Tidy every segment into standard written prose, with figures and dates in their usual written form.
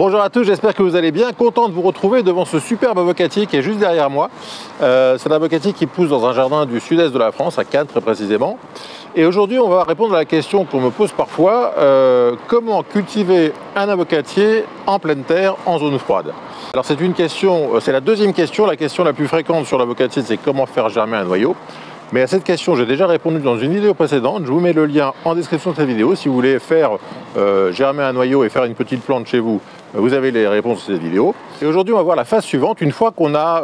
Bonjour à tous, j'espère que vous allez bien. Content de vous retrouver devant ce superbe avocatier qui est juste derrière moi. C'est un avocatier qui pousse dans un jardin du sud-est de la France, à Cannes très précisément. Et aujourd'hui, on va répondre à la question qu'on me pose parfois, comment cultiver un avocatier en pleine terre, en zone froide? Alors c'est une question, c'est la deuxième question, la question la plus fréquente sur l'avocatier, c'est comment faire germer un noyau. Mais à cette question, j'ai déjà répondu dans une vidéo précédente. Je vous mets le lien en description de cette vidéo. Si vous voulez faire germer un noyau et faire une petite plante chez vous, vous avez les réponses de cette vidéo. Et aujourd'hui, on va voir la phase suivante. Une fois qu'on a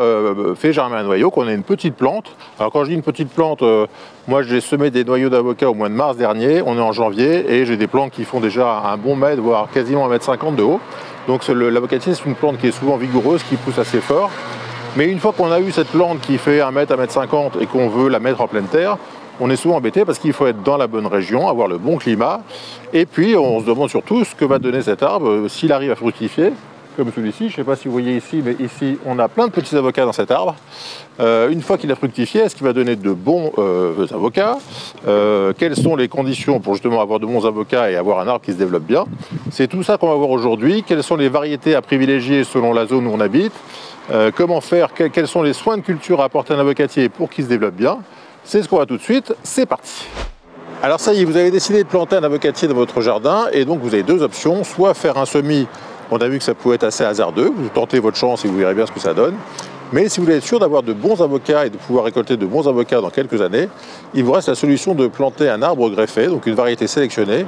fait germer un noyau, qu'on a une petite plante. Alors quand je dis une petite plante, moi j'ai semé des noyaux d'avocat au mois de mars dernier. On est en janvier et j'ai des plantes qui font déjà un bon mètre, voire quasiment 1,50 m de haut. Donc l'avocatier, c'est une plante qui est souvent vigoureuse, qui pousse assez fort. Mais une fois qu'on a eu cette plante qui fait 1 m, 1,50 m et qu'on veut la mettre en pleine terre, on est souvent embêté parce qu'il faut être dans la bonne région, avoir le bon climat. Et puis on se demande surtout ce que va donner cet arbre, s'il arrive à fructifier, comme celui-ci. Je ne sais pas si vous voyez ici, mais ici on a plein de petits avocats dans cet arbre. Une fois qu'il a fructifié, est-ce qu'il va donner de bons avocats? Quelles sont les conditions pour justement avoir de bons avocats et avoir un arbre qui se développe bien? C'est tout ça qu'on va voir aujourd'hui. Quelles sont les variétés à privilégier selon la zone où on habite? Comment faire, quels sont les soins de culture à apporter à un avocatier pour qu'il se développe bien? C'est ce qu'on va tout de suite, c'est parti. Alors ça y est, vous avez décidé de planter un avocatier dans votre jardin et donc vous avez deux options, soit faire un semis, on a vu que ça pouvait être assez hasardeux, vous tentez votre chance et vous verrez bien ce que ça donne. Mais si vous voulez être sûr d'avoir de bons avocats et de pouvoir récolter de bons avocats dans quelques années, il vous reste la solution de planter un arbre greffé, donc une variété sélectionnée,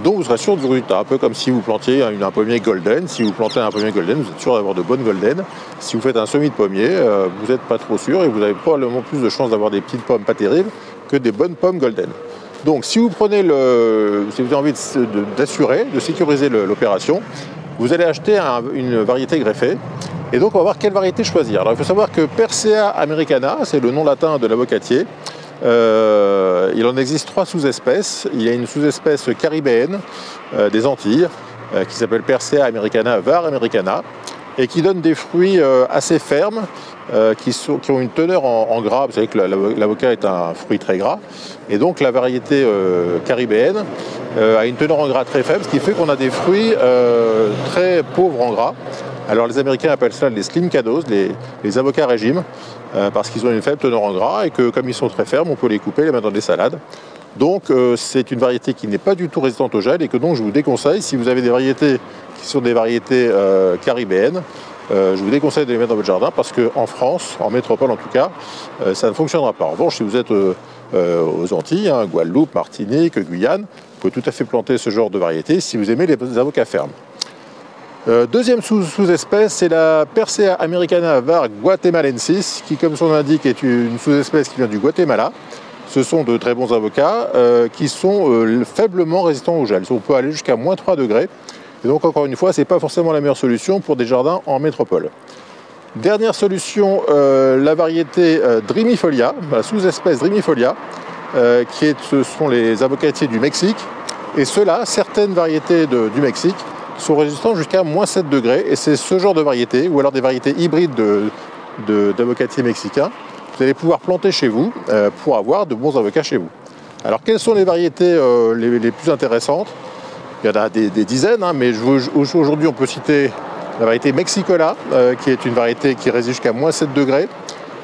dont vous serez sûr du résultat. Un peu comme si vous plantiez un pommier golden. Si vous plantez un pommier golden, vous êtes sûr d'avoir de bonnes golden. Si vous faites un semis de pommier, vous n'êtes pas trop sûr et vous avez probablement plus de chances d'avoir des petites pommes pas terribles que des bonnes pommes golden. Donc si vous prenez si vous avez envie d'assurer, de sécuriser l'opération, vous allez acheter une variété greffée. Et donc on va voir quelle variété choisir. Alors il faut savoir que Persea americana, c'est le nom latin de l'avocatier. Il en existe 3 sous-espèces. Il y a une sous-espèce caribéenne des Antilles qui s'appelle Persea americana var americana et qui donne des fruits assez fermes qui ont une teneur en gras. Vous savez que l'avocat est un fruit très gras et donc la variété caribéenne a une teneur en gras très faible, ce qui fait qu'on a des fruits très pauvres en gras. Alors les Américains appellent ça les slimcados, les avocats régime, parce qu'ils ont une faible teneur en gras et que comme ils sont très fermes, on peut les couper et les mettre dans des salades. Donc c'est une variété qui n'est pas du tout résistante au gel et que donc je vous déconseille, si vous avez des variétés qui sont des variétés caribéennes, je vous déconseille de les mettre dans votre jardin parce qu'en France, en métropole en tout cas, ça ne fonctionnera pas. En revanche, si vous êtes aux Antilles, Guadeloupe, Martinique, Guyane, vous pouvez tout à fait planter ce genre de variété si vous aimez les avocats fermes. Deuxième sous-espèce, c'est la Persea americana var guatemalensis, qui comme son nom l'indique est une sous-espèce qui vient du Guatemala. Ce sont de très bons avocats qui sont faiblement résistants au gel. On peut aller jusqu'à -3 degrés. Et donc encore une fois, ce n'est pas forcément la meilleure solution pour des jardins en métropole. Dernière solution, la variété Dreamifolia, la sous-espèce Dreamifolia, ce sont les avocatiers du Mexique. Et ceux-là, certaines variétés du Mexique, sont résistants jusqu'à -7 degrés et c'est ce genre de variété ou alors des variétés hybrides d'avocatiers mexicains vous allez pouvoir planter chez vous pour avoir de bons avocats chez vous. Alors quelles sont les variétés les plus intéressantes? Il y en a des dizaines, mais aujourd'hui on peut citer la variété Mexicola qui est une variété qui résiste jusqu'à -7 degrés.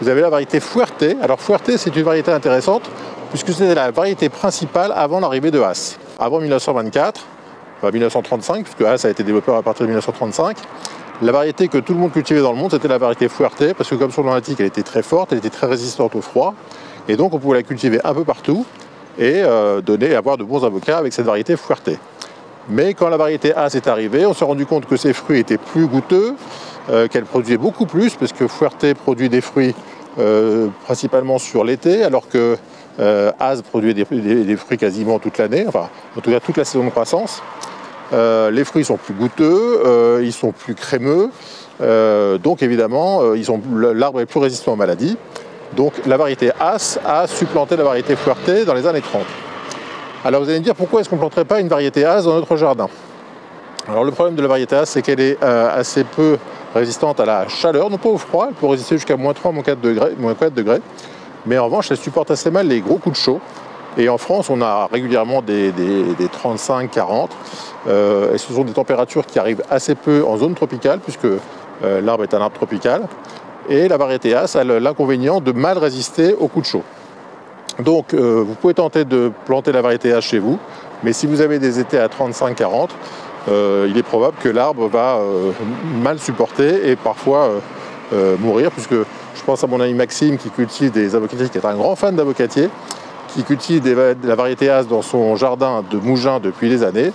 Vous avez la variété Fuerte. Alors Fuerte, c'est une variété intéressante puisque c'était la variété principale avant l'arrivée de Hass. Avant 1924, enfin 1935, puisque Hass a été développé à partir de 1935. La variété que tout le monde cultivait dans le monde, c'était la variété Fuerte, parce que comme son nom l'indique, elle était très forte, elle était très résistante au froid, et donc on pouvait la cultiver un peu partout, et avoir de bons avocats avec cette variété Fuerte. Mais quand la variété Hass est arrivée, on s'est rendu compte que ses fruits étaient plus goûteux, qu'elle produisait beaucoup plus, parce que Fuerte produit des fruits principalement sur l'été, alors que Hass produit des fruits quasiment toute l'année, enfin en tout cas toute la saison de croissance. Les fruits sont plus goûteux, ils sont plus crémeux, donc évidemment l'arbre est plus résistant aux maladies. Donc la variété Hass a supplanté la variété Fuerte dans les années 30. Alors vous allez me dire pourquoi est-ce qu'on ne planterait pas une variété Hass dans notre jardin? Alors le problème de la variété Hass, c'est qu'elle est assez peu résistante à la chaleur, non pas au froid, elle peut résister jusqu'à -3, -4 degrés, mais en revanche elle supporte assez mal les gros coups de chaud. Et en France, on a régulièrement des 35, 40. Et ce sont des températures qui arrivent assez peu en zone tropicale, puisque l'arbre est un arbre tropical. Et la variété As a l'inconvénient de mal résister aux coups de chaud. Donc vous pouvez tenter de planter la variété As chez vous, mais si vous avez des étés à 35-40, il est probable que l'arbre va mal supporter et parfois mourir, puisque je pense à mon ami Maxime qui cultive des avocatiers, qui est un grand fan d'avocatiers, qui cultive la variété As dans son jardin de Mougins depuis des années,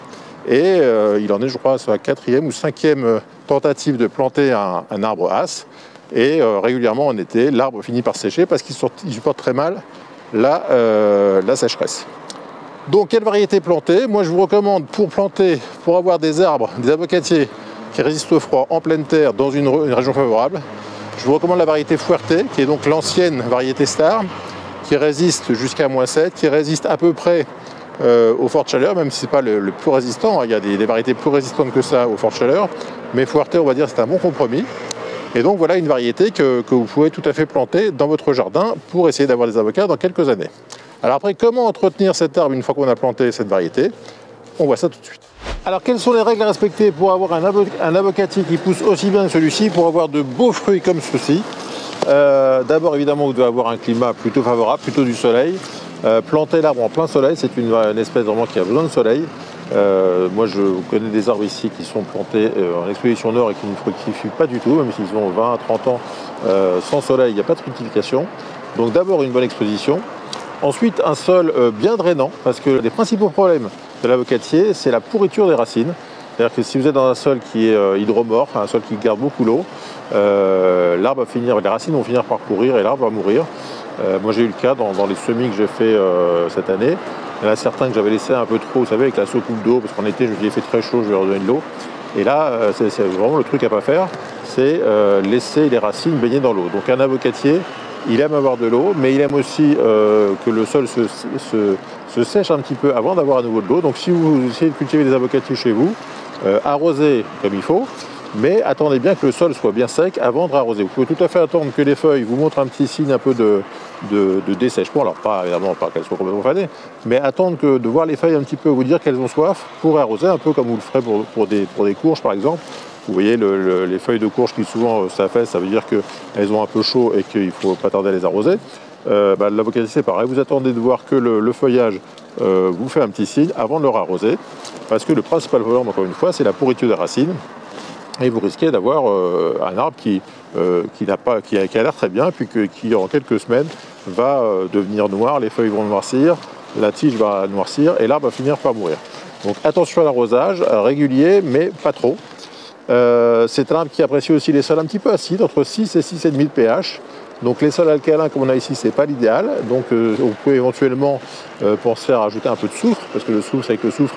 et il en est, je crois, sur la 4e ou 5e tentative de planter un arbre As, et régulièrement en été, l'arbre finit par sécher parce qu'il supporte très mal la sécheresse. Donc, quelle variété planter? Moi, je vous recommande pour avoir des arbres, des avocatiers qui résistent au froid en pleine terre dans une région favorable, je vous recommande la variété Fuerte, qui est donc l'ancienne variété Star, qui résiste jusqu'à -7, qui résiste à peu près aux fortes chaleurs, même si ce n'est pas le plus résistant. Il y a des variétés plus résistantes que ça aux fortes chaleurs, mais Fuerte, on va dire, c'est un bon compromis. Et donc voilà une variété que vous pouvez tout à fait planter dans votre jardin pour essayer d'avoir des avocats dans quelques années. Alors après, comment entretenir cet arbre une fois qu'on a planté cette variété? On voit ça tout de suite. Alors quelles sont les règles à respecter pour avoir un avocatier qui pousse aussi bien que celui-ci, pour avoir de beaux fruits comme ceci? D'abord évidemment vous devez avoir un climat plutôt favorable, plutôt du soleil. Planter l'arbre en plein soleil, c'est une espèce vraiment qui a besoin de soleil. Moi je connais des arbres ici qui sont plantés en exposition nord et qui ne fructifient pas du tout, même s'ils ont 20 à 30 ans sans soleil, il n'y a pas de fructification. Donc d'abord une bonne exposition. Ensuite un sol bien drainant, parce que les principaux problèmes de l'avocatier, c'est la pourriture des racines. C'est-à-dire que si vous êtes dans un sol qui est hydromorphe, un sol qui garde beaucoup l'eau, l'arbre va finir, les racines vont finir par pourrir et l'arbre va mourir. Moi j'ai eu le cas dans les semis que j'ai fait cette année. Il y en a certains que j'avais laissé un peu trop, vous savez, avec la soucoupe d'eau, parce qu'en été je me dis il fait très chaud, je vais leur donner de l'eau. Et là, c'est vraiment le truc à ne pas faire, c'est laisser les racines baigner dans l'eau. Donc un avocatier, il aime avoir de l'eau, mais il aime aussi que le sol se sèche un petit peu avant d'avoir à nouveau de l'eau. Donc si vous essayez de cultiver des avocatiers chez vous, arrosez comme il faut, mais attendez bien que le sol soit bien sec avant de arroser. Vous pouvez tout à fait attendre que les feuilles vous montrent un petit signe un peu de dessèchement. Alors pas évidemment pas qu'elles soient complètement fanées, mais attendre de voir les feuilles un petit peu vous dire qu'elles ont soif pour arroser, un peu comme vous le ferez pour des courges par exemple. Vous voyez les feuilles de courge qui souvent s'affaissent, ça veut dire qu'elles ont un peu chaud et qu'il ne faut pas tarder à les arroser. L'avocatier c'est pareil, vous attendez de voir que le feuillage vous fait un petit signe avant de le arroser, parce que le principal problème, encore une fois, c'est la pourriture des racines, et vous risquez d'avoir un arbre qui a l'air très bien, puis qui en quelques semaines va devenir noir, les feuilles vont noircir, la tige va noircir, et l'arbre va finir par mourir. Donc attention à l'arrosage, régulier, mais pas trop. C'est un arbre qui apprécie aussi les sols un petit peu acides, entre 6 et 6,5 de pH. Donc les sols alcalins comme on a ici, c'est pas l'idéal. Donc vous pouvez éventuellement penser à rajouter un peu de soufre, parce que le soufre, c'est que le soufre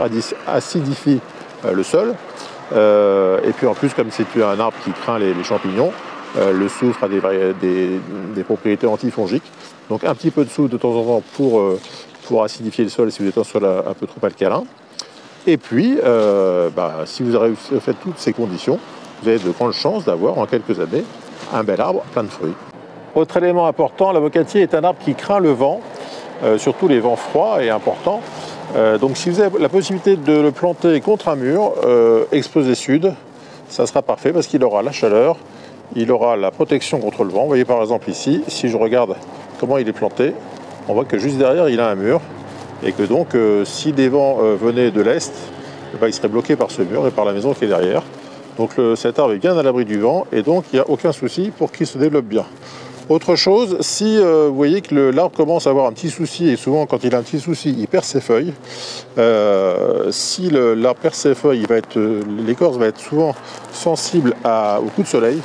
acidifie le sol. Et puis en plus, comme c'est un arbre qui craint les champignons, le soufre a des propriétés antifongiques. Donc un petit peu de soufre de temps en temps pour acidifier le sol si vous êtes un sol un peu trop alcalin. Et puis, si vous avez fait toutes ces conditions, vous avez de grandes chances d'avoir en quelques années un bel arbre plein de fruits. Autre élément important, l'avocatier est un arbre qui craint le vent, surtout les vents froids et importants. Donc si vous avez la possibilité de le planter contre un mur, exposé sud, ça sera parfait parce qu'il aura la chaleur, il aura la protection contre le vent. Vous voyez par exemple ici, si je regarde comment il est planté, on voit que juste derrière il a un mur. Et que donc, si des vents venaient de l'est, il serait bloqué par ce mur et par la maison qui est derrière. Donc cet arbre est bien à l'abri du vent et donc il n'y a aucun souci pour qu'il se développe bien. Autre chose, si vous voyez que l'arbre commence à avoir un petit souci, et souvent quand il a un petit souci, il perd ses feuilles. Si l'arbre perd ses feuilles, l'écorce va être souvent sensible au coup de soleil.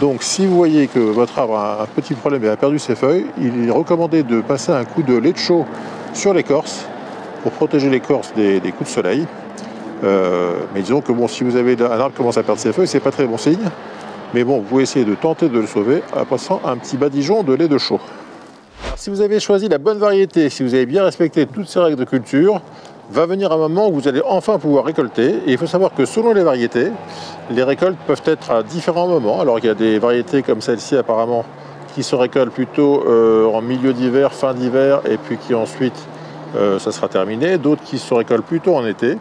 Donc si vous voyez que votre arbre a un petit problème et a perdu ses feuilles, il est recommandé de passer un coup de lait de chaux sur l'écorce pour protéger l'écorce des coups de soleil. Mais disons que bon, si vous avez un arbre qui commence à perdre ses feuilles, c'est pas très bon signe. Mais bon, vous pouvez essayer de tenter de le sauver en passant un petit badigeon de lait de chaux. Alors, si vous avez choisi la bonne variété, si vous avez bien respecté toutes ces règles de culture, va venir un moment où vous allez enfin pouvoir récolter. Et il faut savoir que selon les variétés, les récoltes peuvent être à différents moments. Alors il y a des variétés comme celle-ci apparemment qui se récoltent plutôt en milieu d'hiver, fin d'hiver, et puis qui ensuite ça sera terminé, d'autres qui se récoltent plutôt en été.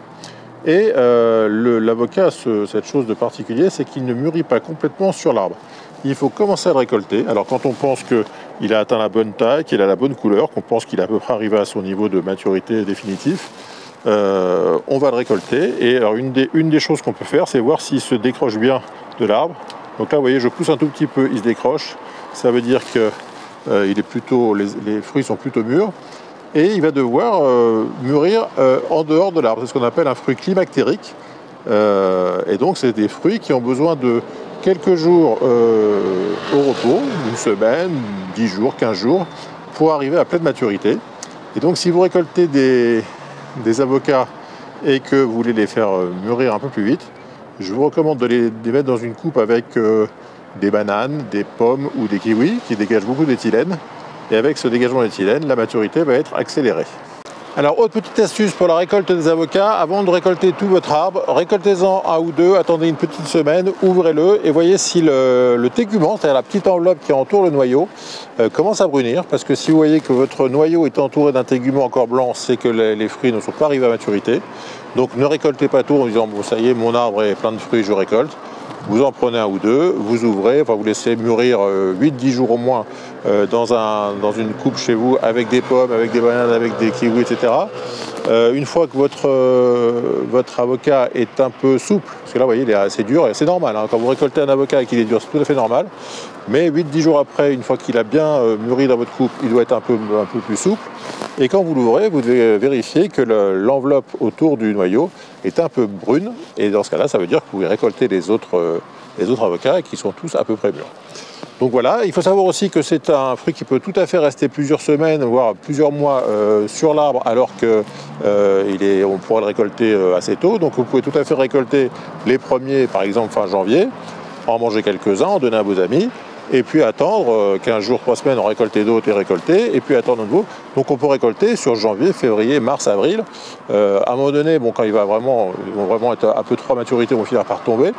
Et l'avocat a cette chose de particulier, c'est qu'il ne mûrit pas complètement sur l'arbre. Il faut commencer à le récolter. Alors quand on pense qu'il a atteint la bonne taille, qu'il a la bonne couleur, qu'on pense qu'il est à peu près arrivé à son niveau de maturité définitif, on va le récolter. Et alors une des choses qu'on peut faire, c'est voir s'il se décroche bien de l'arbre. Donc là, vous voyez, je pousse un tout petit peu, il se décroche. Ça veut dire que les fruits sont plutôt mûrs. Et il va devoir mûrir en dehors de l'arbre. C'est ce qu'on appelle un fruit climactérique. Et donc, c'est des fruits qui ont besoin de quelques jours au repos, une semaine, 10 jours, 15 jours, pour arriver à pleine maturité. Et donc, si vous récoltez des avocats et que vous voulez les faire mûrir un peu plus vite, je vous recommande de les mettre dans une coupe avec des bananes, des pommes ou des kiwis qui dégagent beaucoup d'éthylène. Et avec ce dégagement d'éthylène, la maturité va être accélérée. Alors, autre petite astuce pour la récolte des avocats, avant de récolter tout votre arbre, récoltez-en un ou deux, attendez une petite semaine, ouvrez-le et voyez si le tégument, c'est-à-dire la petite enveloppe qui entoure le noyau, commence à brunir. Parce que si vous voyez que votre noyau est entouré d'un tégument encore blanc, c'est que les fruits ne sont pas arrivés à maturité. Donc ne récoltez pas tout en disant, bon ça y est, mon arbre est plein de fruits, je récolte. Vous en prenez un ou deux, vous ouvrez, enfin vous laissez mûrir 8-10 jours au moins dans une coupe chez vous avec des pommes, avec des bananes, avec des kiwis, etc. Une fois que votre avocat est un peu souple, parce que là vous voyez il est assez dur et c'est normal, hein, quand vous récoltez un avocat et qu'il est dur, c'est tout à fait normal, mais 8-10 jours après, une fois qu'il a bien mûri dans votre coupe, il doit être un peu plus souple. Et quand vous l'ouvrez, vous devez vérifier que l'enveloppe autour du noyau est un peu brune. Et dans ce cas-là, ça veut dire que vous pouvez récolter les autres avocats qui sont tous à peu près mûrs. Donc voilà, il faut savoir aussi que c'est un fruit qui peut tout à fait rester plusieurs semaines, voire plusieurs mois sur l'arbre, alors qu'on pourra le récolter assez tôt. Donc vous pouvez tout à fait récolter les premiers, par exemple fin janvier, en manger quelques-uns, en donner à vos amis. Et puis attendre 15 jours, 3 semaines, en récolter d'autres et récolter, et puis attendre de nouveau. Donc on peut récolter sur janvier, février, mars, avril. À un moment donné, bon, quand ils vont vraiment être un peu trop à maturité, ils vont finir par tomber.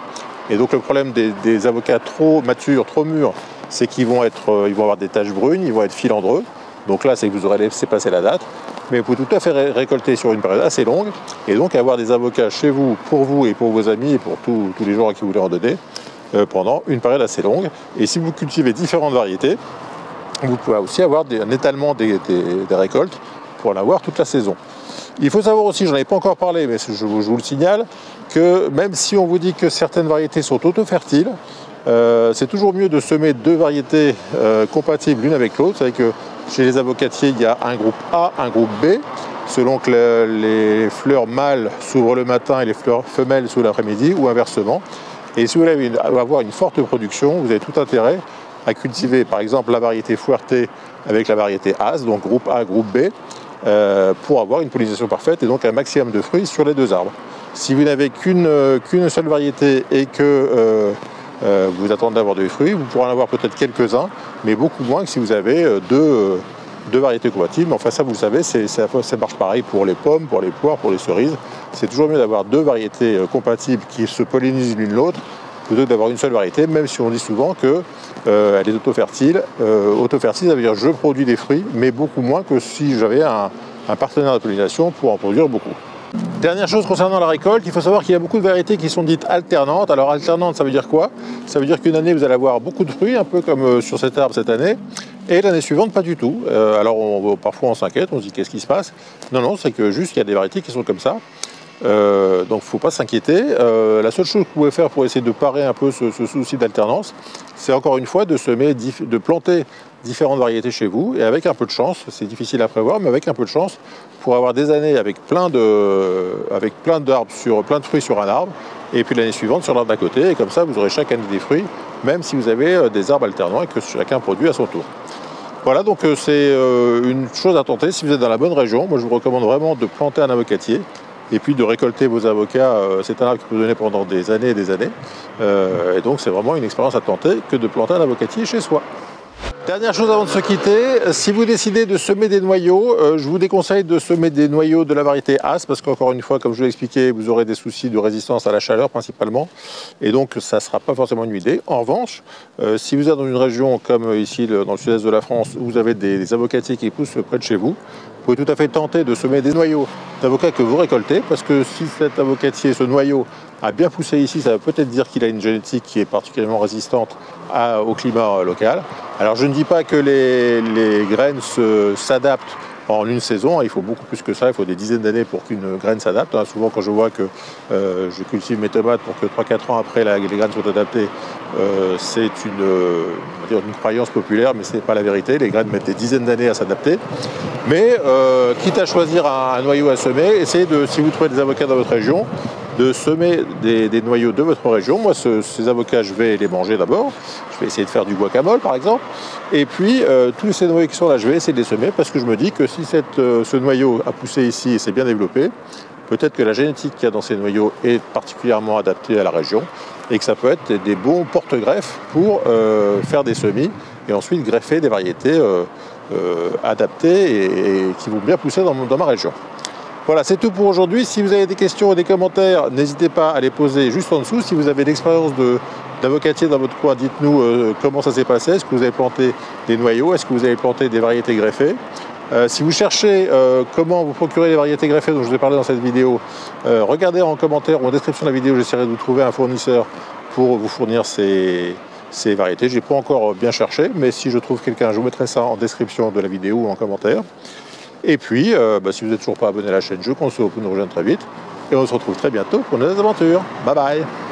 Et donc le problème des avocats trop matures, trop mûrs, c'est qu'ils vont avoir des taches brunes, ils vont être filandreux. Donc là, c'est que vous aurez laissé passer la date. Mais vous pouvez tout à fait récolter sur une période assez longue, et donc avoir des avocats chez vous et pour vos amis, et pour tous les gens à qui vous voulez en donner, pendant une période assez longue. Et si vous cultivez différentes variétés, vous pouvez aussi avoir un étalement des récoltes pour en avoir toute la saison. Il faut savoir aussi, je n'en ai pas encore parlé, mais je vous le signale, que même si on vous dit que certaines variétés sont auto-fertiles, c'est toujours mieux de semer deux variétés compatibles l'une avec l'autre. Vous savez que chez les avocatiers, il y a un groupe A, un groupe B, selon que les fleurs mâles s'ouvrent le matin et les fleurs femelles s'ouvrent l'après-midi, ou inversement. Et si vous voulez avoir une forte production, vous avez tout intérêt à cultiver par exemple la variété Fuerte avec la variété As, donc groupe A, groupe B, pour avoir une pollinisation parfaite et donc un maximum de fruits sur les deux arbres. Si vous n'avez qu'une seule variété et que vous attendez d'avoir des fruits, vous pourrez en avoir peut-être quelques-uns, mais beaucoup moins que si vous avez deux variétés compatibles. Enfin ça vous le savez, ça marche pareil pour les pommes, pour les poires, pour les cerises. C'est toujours mieux d'avoir deux variétés compatibles qui se pollinisent l'une l'autre plutôt que d'avoir une seule variété, même si on dit souvent qu'elle est auto-fertile. Auto-fertile, ça veut dire je produis des fruits, mais beaucoup moins que si j'avais un partenaire de pollinisation pour en produire beaucoup. Dernière chose concernant la récolte, il faut savoir qu'il y a beaucoup de variétés qui sont dites alternantes. Alors alternante, ça veut dire quoi? Ça veut dire qu'une année, vous allez avoir beaucoup de fruits, un peu comme sur cet arbre cette année, et l'année suivante, pas du tout. Alors parfois on s'inquiète, on se dit qu'est-ce qui se passe? Non, c'est que juste il y a des variétés qui sont comme ça. Donc il ne faut pas s'inquiéter. La seule chose que vous pouvez faire pour essayer de parer un peu ce souci d'alternance, c'est encore une fois de planter différentes variétés chez vous, et avec un peu de chance, c'est difficile à prévoir, mais avec un peu de chance, pour avoir des années avec plein d'arbres plein de fruits sur un arbre, et puis l'année suivante sur l'arbre d'à côté, et comme ça vous aurez chaque année des fruits, même si vous avez des arbres alternants et que chacun produit à son tour. Voilà, donc c'est une chose à tenter si vous êtes dans la bonne région. Moi je vous recommande vraiment de planter un avocatier, et puis de récolter vos avocats. C'est un arbre qui peut donner pendant des années et des années, et donc c'est vraiment une expérience à tenter que de planter un avocatier chez soi. Dernière chose avant de se quitter, si vous décidez de semer des noyaux, je vous déconseille de semer des noyaux de la variété As, parce qu'encore une fois, comme je l'ai expliqué, vous aurez des soucis de résistance à la chaleur principalement, et donc ça ne sera pas forcément une idée. En revanche, si vous êtes dans une région comme ici dans le sud-est de la France, où vous avez des avocatiers qui poussent près de chez vous, Vous pouvez tout à fait tenter de semer des noyaux d'avocats que vous récoltez, parce que si cet avocatier, ce noyau, a bien poussé ici, ça veut peut-être dire qu'il a une génétique qui est particulièrement résistante au climat local. Alors je ne dis pas que les graines s'adaptent en une saison, il faut beaucoup plus que ça, il faut des dizaines d'années pour qu'une graine s'adapte. Souvent quand je vois que je cultive mes tomates pour que 3-4 ans après les graines soient adaptées, c'est une croyance populaire, mais ce n'est pas la vérité. Les graines mettent des dizaines d'années à s'adapter. Mais quitte à choisir un noyau à semer, essayez si vous trouvez des avocats dans votre région, de semer des noyaux de votre région. Moi, ces avocats, je vais les manger d'abord. Je vais essayer de faire du guacamole, par exemple. Et puis, tous ces noyaux qui sont là, je vais essayer de les semer parce que je me dis que si ce noyau a poussé ici et s'est bien développé, peut-être que la génétique qu'il y a dans ces noyaux est particulièrement adaptée à la région et que ça peut être des bons porte-greffes pour faire des semis et ensuite greffer des variétés adaptées et qui vont bien pousser dans ma région. Voilà, c'est tout pour aujourd'hui. Si vous avez des questions ou des commentaires, n'hésitez pas à les poser juste en dessous. Si vous avez l'expérience d'avocatier dans votre coin, dites-nous comment ça s'est passé. Est-ce que vous avez planté des noyaux? Est-ce que vous avez planté des variétés greffées? Si vous cherchez comment vous procurer les variétés greffées dont je vous ai parlé dans cette vidéo, regardez en commentaire ou en description de la vidéo, j'essaierai de vous trouver un fournisseur pour vous fournir ces variétés. Je n'ai pas encore bien cherché, mais si je trouve quelqu'un, je vous mettrai ça en description de la vidéo ou en commentaire. Et puis, si vous n'êtes toujours pas abonné à la chaîne, je vous conseille de nous rejoindre très vite. Et on se retrouve très bientôt pour de nouvelles aventures. Bye bye!